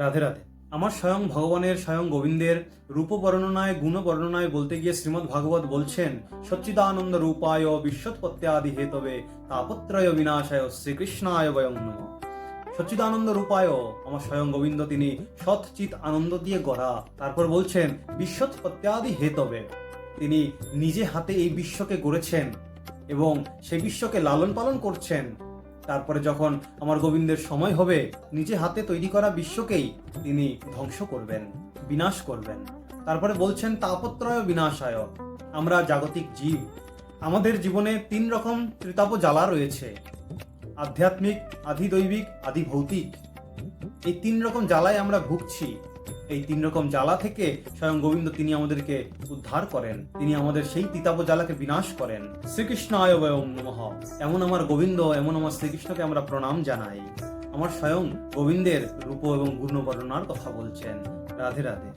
রাধে রাধে। আমার স্বয়ং ভগবানের, স্বয়ং গোবিন্দের রূপ বর্ণনায়, গুণ বর্ণনায় বলতে গিয়ে শ্রীমদ্ ভাগবত বলছেন, সচ্চিদানন্দ রূপায় বিশ্বৎপত্যাদি হেতবে তাপত্রয় বিনাশায় শ্রীকৃষ্ণায় বয়ং নমঃ। সচ্চিদানন্দ রূপায় আমার স্বয়ং গোবিন্দ, তিনি সৎ চিত আনন্দ দিয়ে গড়া। তারপর বলছেন বিশ্বৎপত্যাদি হেতবে, তিনি নিজে হাতে এই বিশ্বকে গড়েছেন এবং সেই বিশ্বকে লালন পালন করছেন। তারপরে যখন আমার গোবিন্দের সময় হবে, নিজে হাতে তৈরি করা বিশ্বকেই তিনি ধ্বংস করবেন, বিনাশ করবেন। তারপরে বলছেন তাপত্রয় বিনাশায়, আমরা জাগতিক জীব, আমাদের জীবনে 3 রকম ত্রিতাপ জ্বালা রয়েছে, আধ্যাত্মিক, আধিদৈবিক, আধিভৌতিক। এই 3 রকম জ্বালায় আমরা ভুগছি। এই 3 রকম জ্বালা থেকে স্বয়ং গোবিন্দ তিনি আমাদেরকে উদ্ধার করেন, তিনি আমাদের সেই তিতাব জ্বালাকে বিনাশ করেন। শ্রীকৃষ্ণায় বয়ং নমঃ। এমন আমার গোবিন্দ, এমন আমার শ্রীকৃষ্ণকে আমরা প্রণাম জানাই। আমার স্বয়ং গোবিন্দের রূপ এবং গুণ বর্ণনার কথা বলছেন। রাধে রাধে।